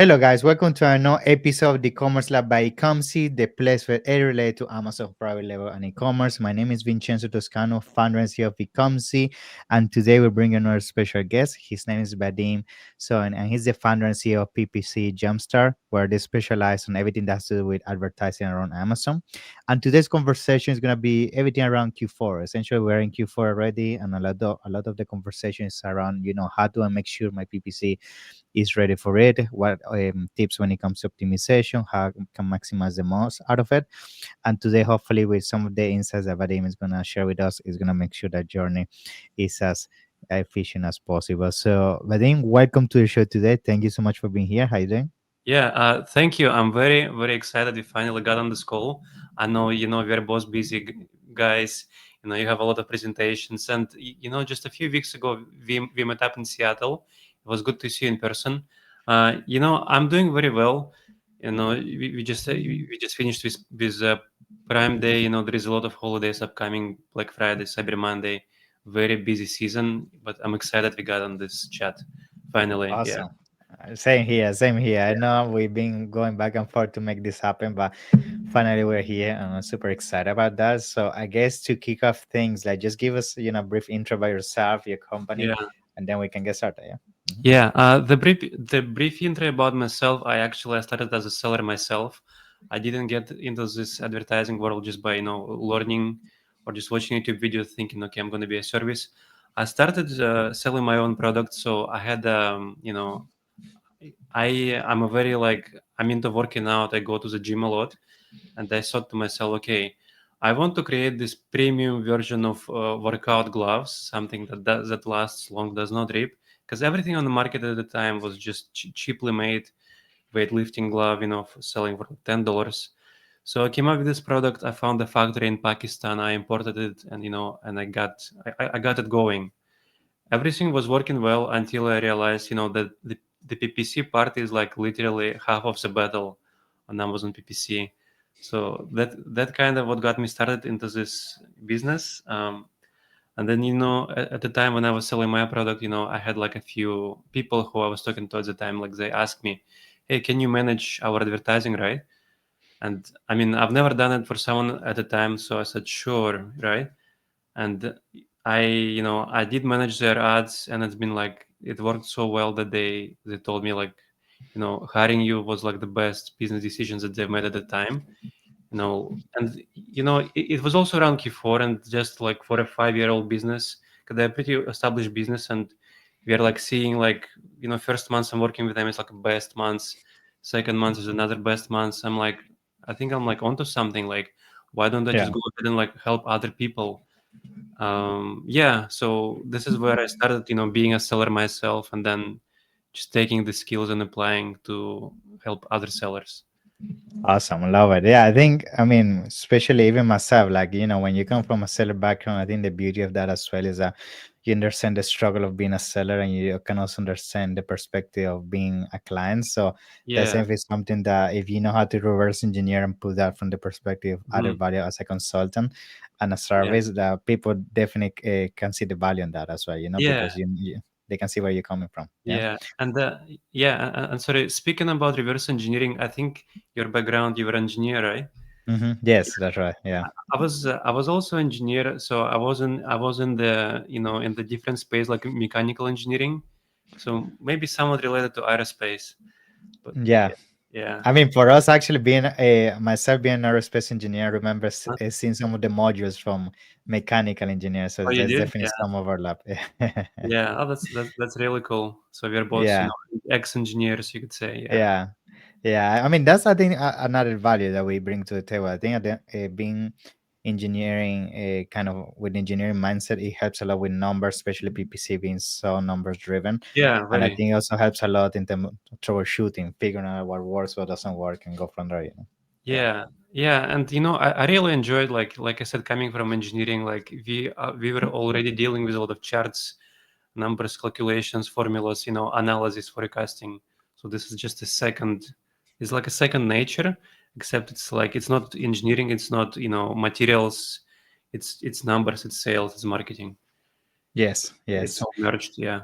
Hello, guys. Welcome to another episode of the Commerce Lab by Ecomcy, the place where every related to Amazon private label and e-commerce. My name is Vincenzo Toscano, founder and CEO of Ecomcy, and today we're bringing another special guest. His name is Vadim Soin, and he's the founder and CEO of PPC Jumpstart, where they specialize on everything that has to do with advertising around Amazon. And today's conversation is going to be everything around Q4. Essentially, we're in Q4 already, and a lot of the conversation is around, how do I make sure my PPC is ready for it, what tips when it comes to optimization, how I can maximize the most out of it. And today, hopefully, with some of the insights that Vadim is going to share with us, is going to make sure that journey is as efficient as possible. So, Vadim, welcome to the show today. Thank you so much for being here. How you doing? Yeah, thank you. I'm very excited we finally got on this call. I know, we're both busy guys. You have a lot of presentations. And, just a few weeks ago, we met up in Seattle. It was good to see you in person. I'm doing very well. We just finished with Prime Day. There is a lot of holidays upcoming, Black Friday, Cyber Monday. Very busy season, but I'm excited we got on this chat finally. Yeah. Awesome. Same here, same here. I know we've been going back and forth to make this happen, but finally we're here and I'm super excited about that. So I guess to kick off things, like just give us, a brief intro by yourself, your company, Yeah. and then we can get started. Yeah. Yeah, the brief intro about myself. I started as a seller myself. I didn't get into this advertising world just by learning or just watching YouTube videos, thinking, okay, I'm going to be a service. I started selling my own product, so I had I'm a very like I'm into working out. I go to the gym a lot, and I thought to myself, okay, I want to create this premium version of workout gloves, something that lasts long, does not rip, because everything on the market at the time was just cheaply made weightlifting glove, selling for $10. So I came up with this product. I found a factory in Pakistan. I imported it, and I got it going. Everything was working well until I realized, that the PPC part is like literally half of the battle on Amazon PPC. So that kind of what got me started into this business. And then, at the time when I was selling my product, I had like a few people who I was talking to at the time, like they asked me, "Hey, can you manage our advertising, right?" And I mean, I've never done it for someone at the time, so I said, "Sure, right?" And I did manage their ads, and it's been like it worked so well that they told me like, hiring you was like the best business decisions that they've made at the time. And it was also around Q4, and just like for a 5-year-old business, because they're a pretty established business, and we are like seeing like first months I'm working with them is like best months, second month is another best months. I think I'm like onto something. Like, why don't I Yeah. just go ahead and like help other people? Yeah, so this is where I started, being a seller myself, and then just taking the skills and applying to help other sellers. Awesome, love it. Yeah, I think, I mean, especially even myself, like, when you come from a seller background, I think the beauty of that as well is that you understand the struggle of being a seller and you can also understand the perspective of being a client. So that's Yeah. definitely something that if you know how to reverse engineer and put that from the perspective of added Mhm. value as a consultant and a Yeah. service, that people definitely can see the value in that as well, Yeah. because they can see where you're coming from. Yeah. Yeah. And sorry, speaking about reverse engineering, I think your background, you were engineer, right? Yes, that's right. Yeah. I was also engineer, so I was in the in the different space like mechanical engineering, so maybe somewhat related to aerospace, but Yeah. yeah, yeah. I mean, for us, actually, being a myself being an aerospace engineer, I remember Huh? seeing some of the modules from mechanical engineers. So Oh, you there's did? definitely Yeah. some overlap. Yeah. Oh, that's really cool. So we're both, Yeah, ex-engineers, you could say. Yeah. yeah, yeah. I mean, that's I think another value that we bring to the table. I think being engineering, kind of with engineering mindset, it helps a lot with numbers, especially PPC being so numbers driven, Yeah. and I Very. think it also helps a lot in terms of troubleshooting, figuring out what works, what doesn't work, and go from there. Yeah. Yeah. Yeah. And I really enjoyed like I said, coming from engineering, like we were already dealing with a lot of charts, numbers, calculations, formulas, analysis, forecasting. So this is just a second. It's like a second nature, except it's like it's not engineering. It's not materials. It's numbers. It's sales. It's marketing. Yes. It's Yes. all merged. Yeah.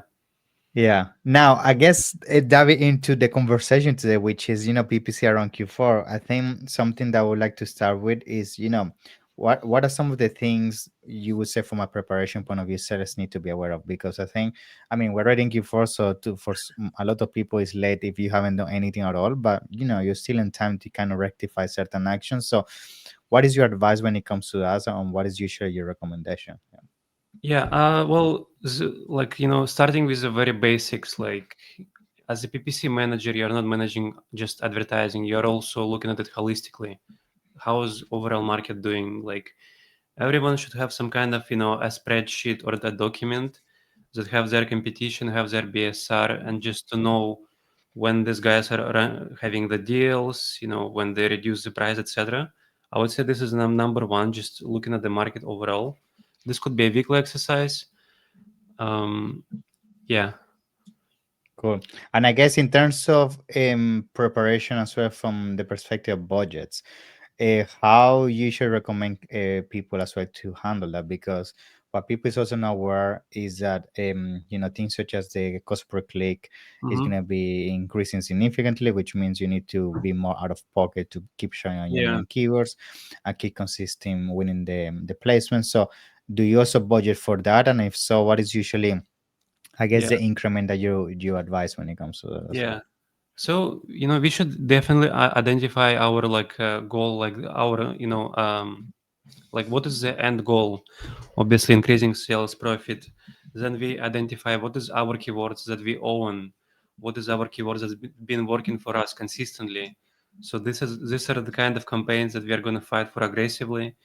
Yeah. Now, I guess diving into the conversation today, which is, PPC around Q4, I think something that I would like to start with is, what are some of the things you would say from a preparation point of view sellers need to be aware of? Because I think, I mean, we're already in Q4, so a lot of people it's late if you haven't done anything at all, but, you're still in time to kind of rectify certain actions. So what is your advice when it comes to that, and what is usually your recommendation? Yeah. Yeah, well, like starting with the very basics, like as a PPC manager, you're not managing just advertising. You're also looking at it holistically. How is overall market doing? Like everyone should have some kind of a spreadsheet or a document that have their competition, have their BSR, and just to know when these guys are having the deals, when they reduce the price, etc. I would say this is number one, just looking at the market overall. This could be a weekly exercise. um yeah. Cool. And I guess in terms of preparation as well from the perspective of budgets, how you should recommend people as well to handle that, because what people is also not aware is that things such as the cost per click is Hmm. going to be increasing significantly, which means you need to be more out of pocket to keep showing on your Yeah. main keywords and keep consistent winning the placement. So do you also budget for that, and if so, what is usually, I guess, Yeah. the increment that you advise when it comes to that as well? Yeah. So, we should definitely identify our like goal, like our, like what is the end goal? Obviously, increasing sales profit. Then we identify what is our keywords that we own, what is our keywords that's been working for us consistently. So these are the kind of campaigns that we are going to fight for aggressively,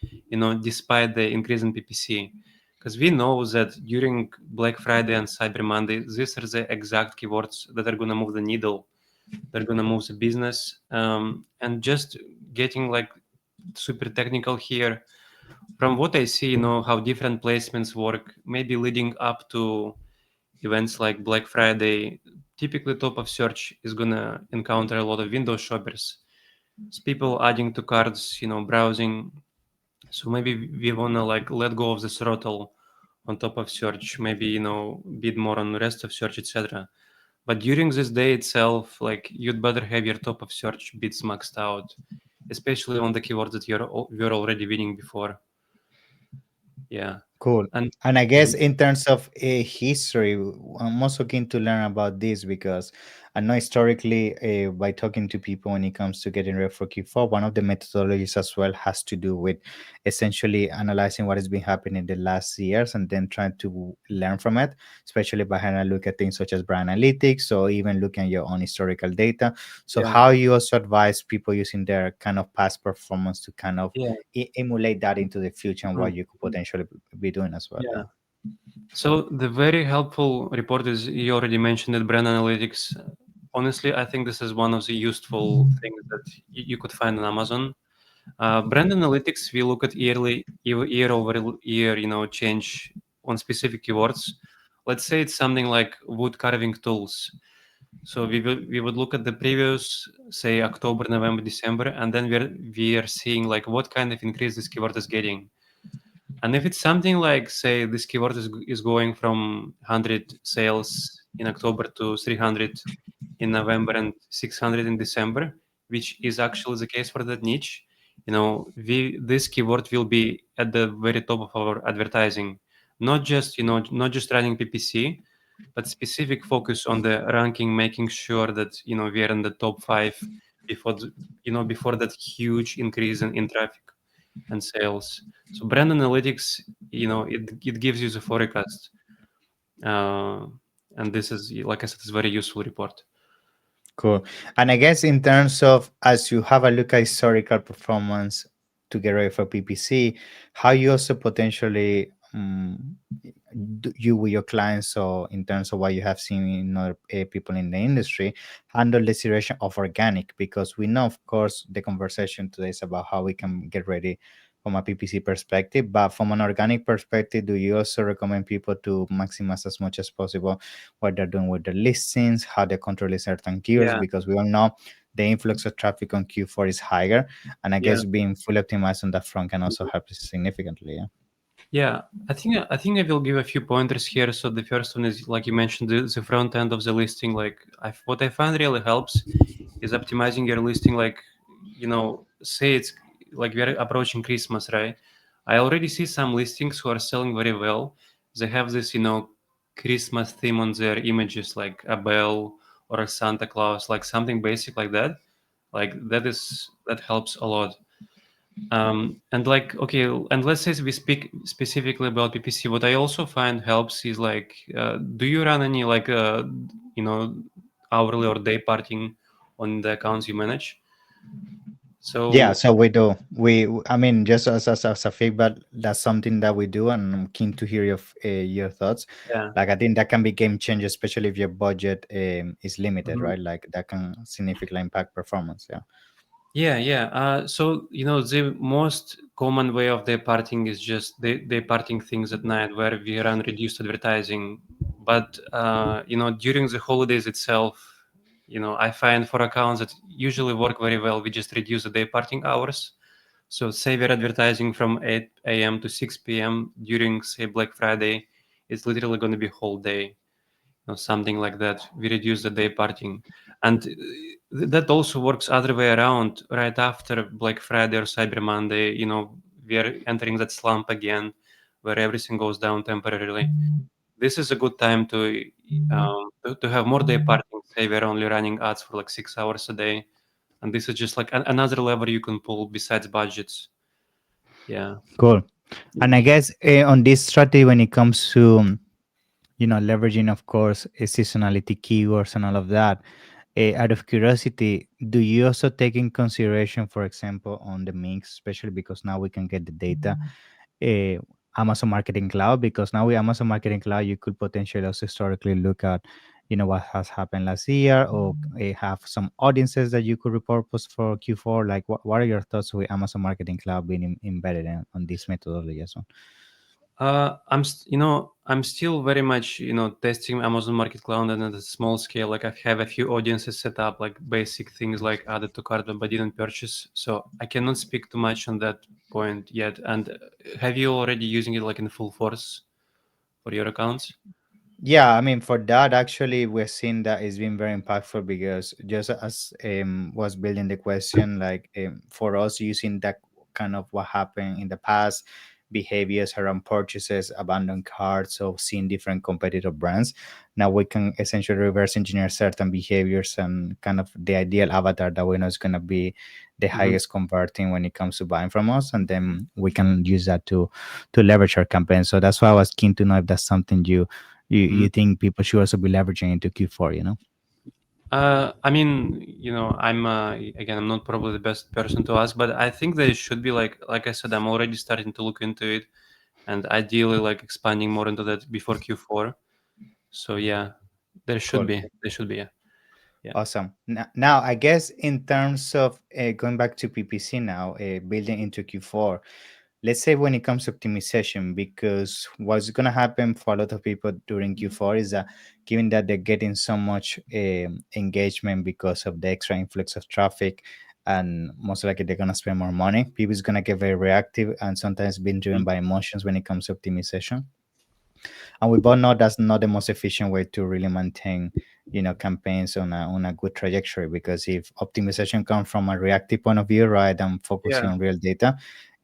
despite the increase in PPC. Because we know that during Black Friday and Cyber Monday, these are the exact keywords that are going to move the needle. They're going to move the business. And just getting like super technical here, from what I see, how different placements work, maybe leading up to events like Black Friday, typically top of search is gonna encounter a lot of window shoppers. It's people adding to cards, browsing. So maybe we wanna like let go of the throttle on top of search, maybe bid more on the rest of search, etc. But during this day itself, like you'd better have your top of search bids maxed out, especially on the keywords that you're already winning before. Yeah. Cool. And And I guess mhm. in terms of a history, I'm also keen to learn about this because I know historically, by talking to people when it comes to getting ready for Q4, one of the methodologies as well has to do with essentially analyzing what has been happening in the last years and then trying to learn from it, especially by having a look at things such as brand analytics or even looking at your own historical data. So, Yeah, how you also advise people using their kind of past performance to kind of yeah, emulate that into the future and mm, what you could potentially be doing as well. yeah. Yeah. So the very helpful report is you already mentioned it, brand analytics. Honestly, I think this is one of the useful things that you could find on Amazon. Brand analytics, we look at year over year, change on specific keywords. Let's say it's something like wood carving tools. So we would look at the previous, say October, November, December, and then we are seeing like what kind of increase this keyword is getting. And if it's something like, say, this keyword is going from 100 sales in October to 300 in November and 600 in December, which is actually the case for that niche, this keyword will be at the very top of our advertising, not just running PPC, but specific focus on the ranking, making sure that we are in the top five before that huge increase in traffic and sales. So brand analytics, it gives you the forecast, uh, and this is, like I said, it's a very useful report. Cool. And I guess in terms of as you have a look at historical performance to get ready for PPC, how you also potentially you with your clients or in terms of what you have seen in other people in the industry handle the situation of organic, because we know of course the conversation today is about how we can get ready from a PPC perspective, but from an organic perspective, do you also recommend people to maximize as much as possible what they're doing with the listings, how they control certain keywords, Yeah, because we all know the influx of traffic on Q4 is higher, and I yeah, guess being fully optimized on that front can also help significantly. Yeah. Yeah, I think I will give a few pointers here. So the first one is like you mentioned the front end of the listing. Like what I find really helps is optimizing your listing. Like say it's like we're approaching Christmas, right? I already see some listings who are selling very well. They have this Christmas theme on their images, like a bell or a Santa Claus, like something basic like that. Like that helps a lot. And like, okay, and let's say we speak specifically about PPC. What I also find helps is like, do you run any like, you know, hourly or day parting on the accounts you manage? Yeah, So so we do. I mean, just as a feedback, that's something that we do, and I'm keen to hear your thoughts. yeah. Like, I think that can be game changer, especially if your budget is limited, Mhm. right? Like, that can significantly impact performance. Yeah. Yeah, yeah. So the most common way of day parting is just day parting things at night, where we run reduced advertising. But during the holidays itself, I find for accounts that usually work very well, we just reduce the day parting hours. So say we're advertising from 8 a.m. to 6 p.m. during say Black Friday, it's literally going to be whole day, something like that. We reduce the day parting, and that also works other way around. Right after Black Friday or Cyber Monday, we are entering that slump again, where everything goes down temporarily. This is a good time to have more day parting. Say we're only running ads for like 6 hours a day, and this is just like another lever you can pull besides budgets. Yeah. Cool. And I guess on this strategy, when it comes to leveraging, of course, seasonality keywords and all of that. Out of curiosity, do you also take in consideration, for example, on the mix, especially because now we can get the data, uh, Amazon Marketing Cloud? Because now with Amazon Marketing Cloud, you could potentially also historically look at, what has happened last year, or have some audiences that you could repurpose for Q4. Like, what are your thoughts with Amazon Marketing Cloud being embedded on this methodology as well? I'm still very much, testing Amazon Market Cloud and at a small scale. Like I have a few audiences set up, like basic things like added to cart but didn't purchase. So I cannot speak too much on that point yet. And have you already using it like in full force for your accounts? Yeah, I mean, for that, actually, we're seeing that it's been very impactful because just as was building the question, like for us using that kind of what happened in the past, behaviors around purchases, abandoned carts, or seeing different competitor brands. Now we can essentially reverse engineer certain behaviors and kind of the ideal avatar that we know is going to be the Hmm. highest converting when it comes to buying from us, and then we can use that to leverage our campaign. So that's why I was keen to know if that's something you think people should also be leveraging into Q4. I mean, I'm not probably the best person to ask, but I think there should be like I said, I'm already starting to look into it, and ideally like expanding more into that before Q4. So yeah, Cool. there should be, yeah, yeah. Awesome. Now, I guess in terms of going back to PPC now, building into Q4, let's say when it comes to optimization, because what's going to happen for a lot of people during Q4 is that given that they're getting so much engagement because of the extra influx of traffic, and most likely they're going to spend more money, people is going to get very reactive and sometimes being driven Mhm. by emotions when it comes to optimization. And we both know that's not the most efficient way to really maintain campaigns on a good trajectory, because if optimization comes from a reactive point of view, right, and focusing Yeah. on real data,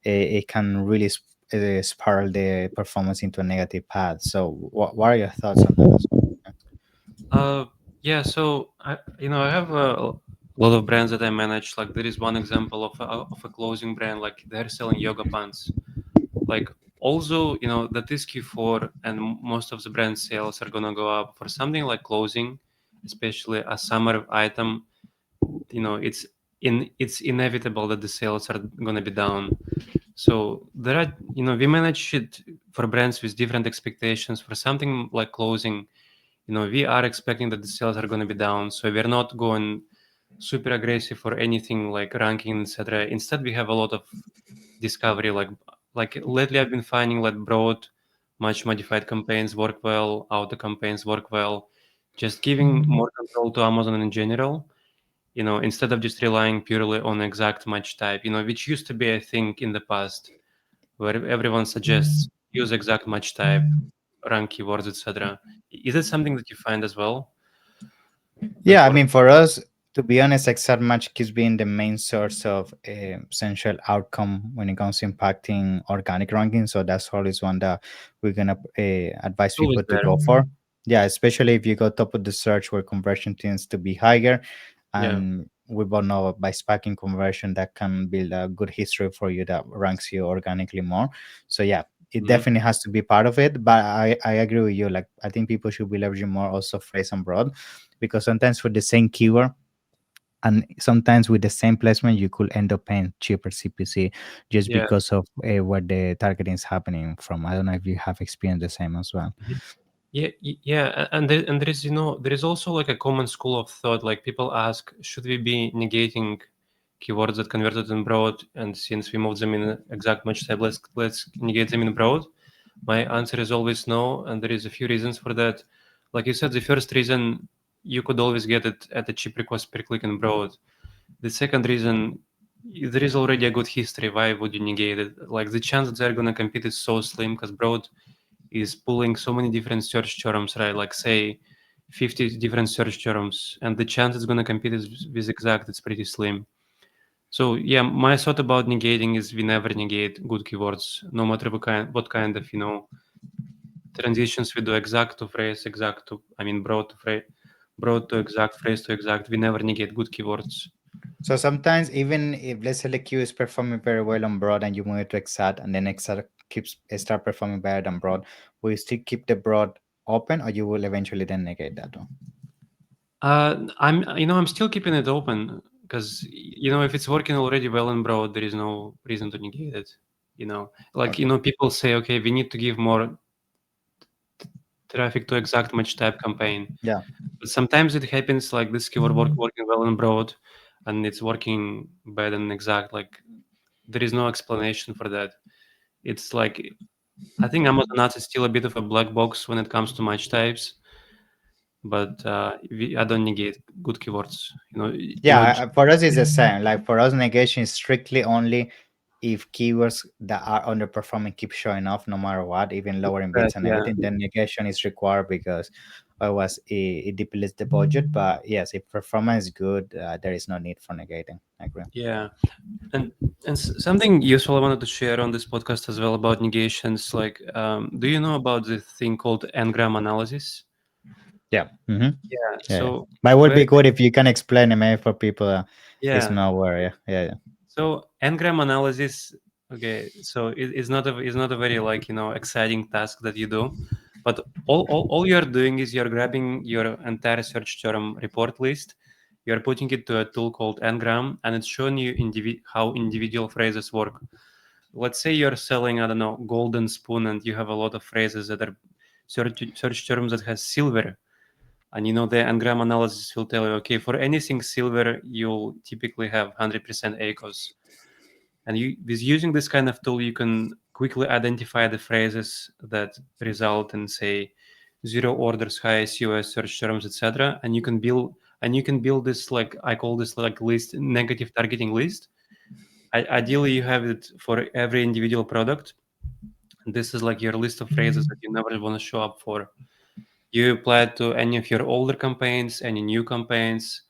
it can really spiral the performance into a negative path. So what are your thoughts on that as well? Uh, yeah. So I have a lot of brands that I manage. Like there is one example of a clothing brand. Like they're selling yoga pants. Like also, that is Q4, and most of the brand sales are gonna go up for something like clothing, especially a summer item. It's inevitable that the sales are gonna be down. So there are, we manage it for brands with different expectations. For something like clothing, we are expecting that the sales are going to be down, so we're not going super aggressive for anything like ranking, etc. Instead, we have a lot of discovery. Like lately, I've been finding like broad, much modified campaigns work well, auto campaigns work well. Just giving more control to Amazon in general. Instead of just relying purely on exact match type, which used to be a thing in the past, where everyone suggests use exact match type, rank keywords, etc. Is it something that you find as well that Yeah, I work? mean, for us, to be honest, exact match keeps being the main source of essential outcome when it comes to impacting organic ranking. So that's always one that we're gonna advise It's always people to there. go for. Yeah, especially if you go top of the search where conversion tends to be higher, Yeah. and we both know by spiking conversion that can build a good history for you that ranks you organically more. So yeah, it Mhm. definitely has to be part of it. But I agree with you. Like I think people should be leveraging more also phrase and broad, because sometimes for the same keyword and sometimes with the same placement you could end up paying cheaper CPC just Yeah. because of what the targeting is happening from. I don't know if you have experienced the same as well. Mhm. Yeah, yeah, and there is, there is also like a common school of thought. Like people ask, should we be negating keywords that converted in broad? And since we moved them in exact match type, let's negate them in broad. My answer is always no, and there is a few reasons for that. Like you said, the first reason, you could always get it at a cheap request per click in broad. The second reason, there is already a good history. Why would you negate it? Like the chance that they're gonna compete is so slim because broad is pulling so many different search terms, right? Like say 50 different search terms, and the chance it's gonna compete is with exact, it's pretty slim. So yeah, my thought about negating is we never negate good keywords, no matter what kind of transitions we do, exact to phrase, exact to, I mean, broad to phrase, broad to exact, phrase to exact. We never negate good keywords. So sometimes even if let's say the queue is performing very well on broad and you move it to exact and then exact keeps start performing better than broad, will you still keep the broad open or you will eventually then negate that one? I'm still keeping it open because if it's working already well in broad, there is no reason to negate it. Like Okay. people say, okay, we need to give more traffic to exact match type campaign. Yeah. But sometimes it happens like this keyword working well in broad, and it's working better than exact. Like there is no explanation for that. It's like I think Amazon Ads is still a bit of a black box when it comes to match types, but I don't negate good keywords. Yeah, J- for us it's the same. Like for us, negation is strictly only if keywords that are underperforming keep showing up no matter what, even lowering that, bids and yeah. everything. Then negation is required because otherwise it depletes the budget. But yes, if performance is good, there is no need for negating. I agree. Yeah, and something useful I wanted to share on this podcast as well about negations. Like, do you know about the thing called n-gram analysis? Yeah. Mm-hmm. Yeah. Yeah, yeah. So But it would very be good if you can explain it maybe for people is yeah. not aware. Yeah, yeah, yeah. So n-gram analysis. Okay. So it's not a very like exciting task that you do, but all you're doing is you're grabbing your entire search term report list. You're putting it to a tool called ngram, and it's showing you how individual phrases work. Let's say you're selling, I don't know, golden spoon, and you have a lot of phrases that are search terms that has silver. And the ngram analysis will tell you, okay, for anything silver, you'll typically have 100% ACOS. And with using this kind of tool, you can quickly identify the phrases that result in, say, zero orders, high COS search terms, etc. And you can build this, like I call this like list, negative targeting list. Ideally, you have it for every individual product. This is like your list of phrases that you never want to show up for. You apply it to any of your older campaigns, any new campaigns,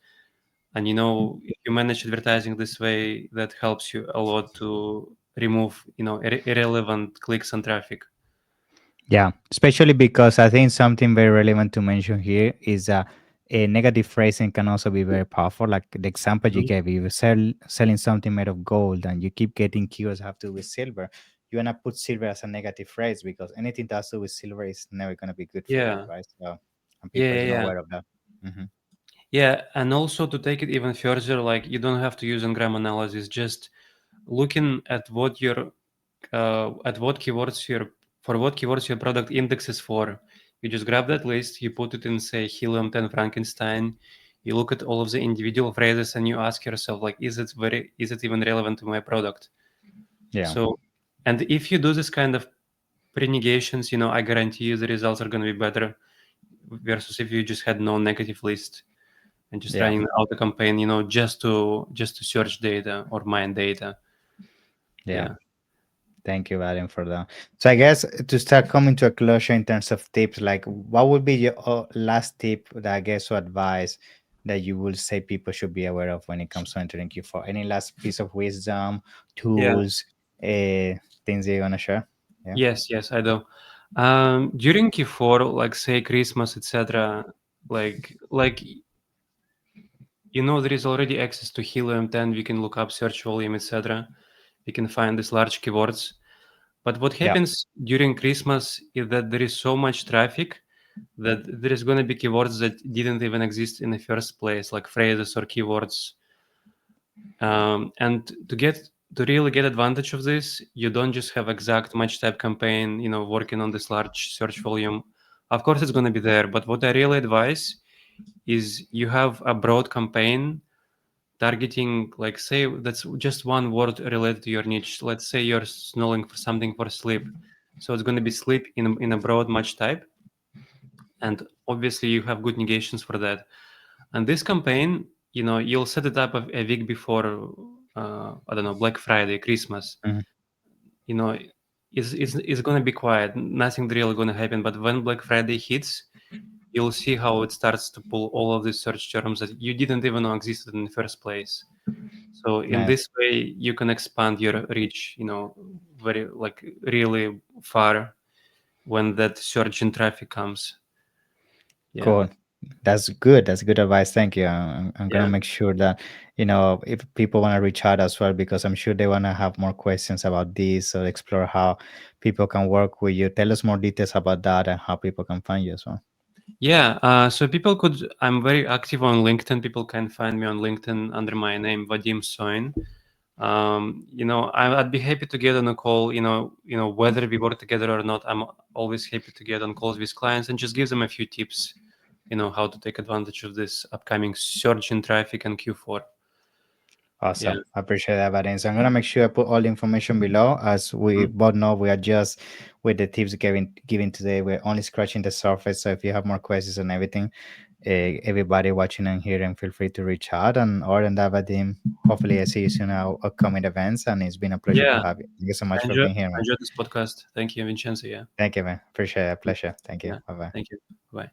and if you manage advertising this way, that helps you a lot to remove irrelevant clicks and traffic. Yeah, especially because I think something very relevant to mention here is a negative phrasing can also be very powerful. Like the example you Mhm. gave, if you selling something made of gold and you keep getting keywords have to do with silver, you wanna put silver as a negative phrase because anything that has to do with silver is never gonna be good for you, Yeah, right? So and yeah, people yeah, is not yeah. aware of that. Hmm. Yeah, and also to take it even further, like you don't have to use ngram analysis. Just looking at what keywords your product indexes for. You just grab that list, you put it in, say, Helium 10 Frankenstein. You look at all of the individual phrases and you ask yourself, like, is it even relevant to my product? Yeah, So, and if you do this kind of pre-negations, I guarantee you the results are going to be better versus if you just had no negative list and just yeah, running out the campaign, just to search data or mine data. yeah. Yeah. Thank you, Vadim, for that. So I guess to start coming to a closure in terms of tips, like what would be your last tip that I guess or advice that you will say people should be aware of when it comes to entering Q4? Any last piece of wisdom, Yeah. tools, things that you're gonna share? Yeah. Yes, yes, I do. During Q4, like say Christmas, etc., like there is already access to Helium 10. We can look up search volume, etc. We can find these large keywords. But what Yeah. happens during Christmas is that there is so much traffic that there is going to be keywords that didn't even exist in the first place, like phrases or keywords. And to really get advantage of this, you don't just have exact match type campaign, working on this large search volume. Of course, it's going to be there, but what I really advise is you have a broad campaign targeting, like, say that's just one word related to your niche. Let's say you're snolling for something for sleep, so it's going to be sleep in a broad match type, and obviously you have good negations for that. And this campaign, you'll set it up a week before, I don't know, Black Friday, Christmas. Mhm. You know, it's going to be quiet. Nothing really going to happen. But when Black Friday hits, you'll see how it starts to pull all of these search terms that you didn't even know existed in the first place. So in Nice. this way, you can expand your reach, very like really far when that surge in traffic comes. Yeah. Cool. That's good. That's good advice. Thank you. I'm gonna Yeah. make sure that if people want to reach out as well, because I'm sure they want to have more questions about this or explore how people can work with you. Tell us more details about that and how people can find you as well. Yeah, so I'm very active on LinkedIn. People can find me on LinkedIn under my name, Vadim Soin. I'd be happy to get on a call, whether we work together or not. I'm always happy to get on calls with clients and just give them a few tips, how to take advantage of this upcoming surge in traffic and Q4. Yeah. Awesome. I appreciate that, Vadim. So I'm gonna make sure I put all the information below. As we Mhm. both know, we are just with the tips given today. We're only scratching the surface. So if you have more questions and everything, everybody watching and hearing, feel free to reach out. And other than that, Vadim, hopefully I see you soon at our upcoming events. And it's been a pleasure to Yeah. have you. Thank you so much I for enjoy, being here, I man. enjoyed this podcast. Thank you, Vincenzo. Yeah. Thank you, man. Appreciate it. Pleasure. Thank you. Yeah. Bye bye. Thank you. Bye.